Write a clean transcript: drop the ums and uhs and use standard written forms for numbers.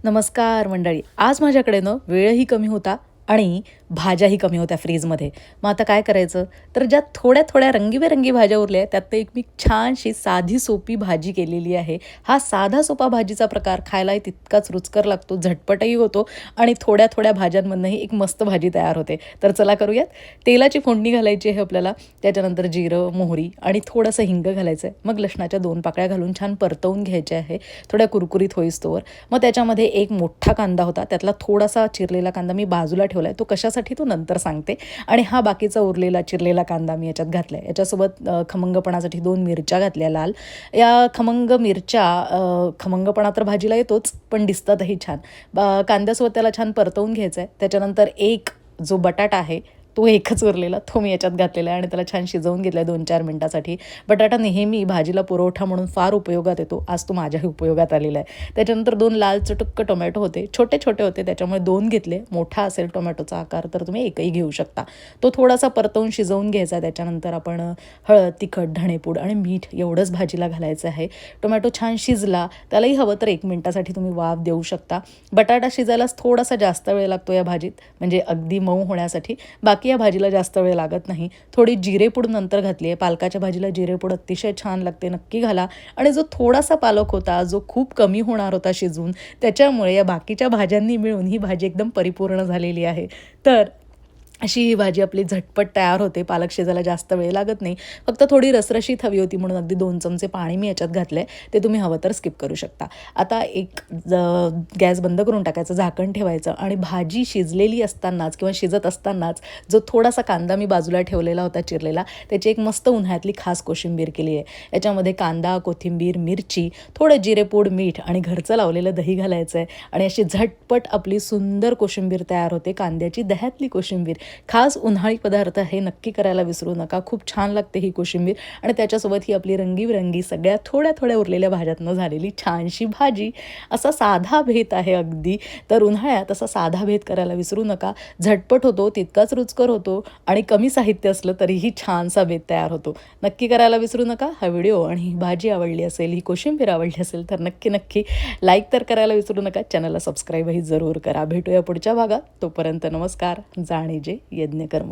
नमस्कार मंडळी. आज माझ्याकडे वेळही कमी होता आणि भाज्याही कमी होत्या फ्रीजमध्ये. मग आता काय करायचं? तर ज्या थोड्या थोड्या रंगीबेरंगी भाज्या उरल्या त्यात एक मी छानशी साधी सोपी भाजी केलेली आहे. हा साधा सोपा भाजीचा प्रकार खायलाही तितकाच रुचकर लागतो, झटपटही होतो आणि थोड्या थोड्या भाज्यांमधनंही एक मस्त भाजी तयार होते. तर चला करूयात. तेलाची फोडणी घालायची आहे आपल्याला. त्याच्यानंतर जिरं, मोहरी आणि थोडंसं हिंग घालायचं आहे. मग लसणाच्या 2 पाकळ्या घालून छान परतवून घ्यायचे आहे, थोड्या कुरकुरीत होईस्तोवर. मग त्याच्यामध्ये एक मोठा कांदा होता, त्यातला थोडासा चिरलेला कांदा मी बाजूला ठेवला आहे. तो कशासाठी तो नंतर सांगते. आणि हा बाकीचा उरलेला चिरलेला कांदा मी याच्यात घातला आहे. याच्यासोबत खमंगपणासाठी 2 मिरच्या घातल्या लाल. या खमंग मिरच्या खमंगपणा तर भाजीला येतोच, पण दिसतातही छान. कांद्यासोबत त्याला छान परतवून घ्यायचं आहे. त्याच्यानंतर एक जो बटाटा आहे तो एकच उरलेला तो मी याच्यात घातलेला आहे आणि त्याला छान शिजवून घेतला आहे 2-4 मिनिटासाठी. बटाटा नेहमी भाजीला पुरवठा म्हणून फार उपयोगात येतो. आज तो माझ्याही उपयोगात आलेला आहे. त्याच्यानंतर 2 लाल चटुक्क टोमॅटो होते, छोटे छोटे होते, त्याच्यामुळे 2 घेतले. मोठा असेल टोमॅटोचा आकार तर तुम्ही एकही घेऊ शकता. तो थोडासा परतवून शिजवून घ्यायचा. त्याच्यानंतर आपण हळद, तिखट, धणेपूड आणि मीठ एवढंच भाजीला घालायचं आहे. टोमॅटो छान शिजला, त्यालाही हवं तर 1 मिनिटासाठी तुम्ही वाफ देऊ शकता. बटाटा शिजायलाच थोडासा जास्त वेळ लागतो या भाजीत, म्हणजे अगदी मऊ होण्यासाठी. बाकी या भाजीला जास्त वेळ लागत नाही. थोडी जिरेपूड नंतर घातली आहे. पालकाच्या भाजीला जिरेपूड अतिशय छान लागते, नक्की घाला. आणि जो थोडासा पालक होता, जो खूप कमी होणार होता शिजून, त्याच्यामुळे या बाकीच्या भाज्यांनी मिळून ही भाजी एकदम परिपूर्ण झालेली आहे. तर अशी ही भाजी आपली झटपट तयार होते. पालक शिजायला जास्त वेळ लागत नाही. फक्त थोडी रसरशीत हवी होती म्हणून अगदी 2 चमचे पाणी मी याच्यात घातलं आहे. ते तुम्ही हवं तर स्किप करू शकता. आता गॅस बंद करून टाकायचं, झाकण ठेवायचं आणि भाजी शिजलेली असतानाच किंवा शिजत असतानाच जो थोडासा कांदा मी बाजूला ठेवलेला होता चिरलेला, त्याची एक मस्त उन्हाळ्यातली खास कोशिंबीर केली आहे. याच्यामध्ये कांदा, कोथिंबीर, मिरची, थोडं जिरेपूड, मीठ आणि घरचं लावलेलं दही घालायचं आहे आणि अशी झटपट आपली सुंदर कोशिंबीर तयार होते. कांद्याची दह्यातली कोशिंबीर खास उन्हाळी पदार्थ हे नक्की करायला विसरू नका. खूप छान लागते ही कोशिंबीर आणि त्याच्यासोबत ही आपली रंगीबेरंगी सगळ्या थोड्या थोड्या उरलेल्या भाज्यातनं झालेली छानशी भाजी. असा साधा भेद आहे अगदी. तर उन्हाळ्यात असा साधा भेद करायला विसरू नका. झटपट होतो, तितकाच रुचकर होतो आणि कमी साहित्य असलं तरीही छानसा भेद तयार होतो. नक्की करायला विसरू नका. हा व्हिडिओ आणि ही भाजी आवडली असेल, ही कोशिंबीर आवडली असेल तर नक्की लाईक तर करायला विसरू नका. चॅनलला सबस्क्राईबही जरूर करा. भेटूया पुढच्या भागात. तोपर्यंत नमस्कार. जाणीजे यज्ञकर्म.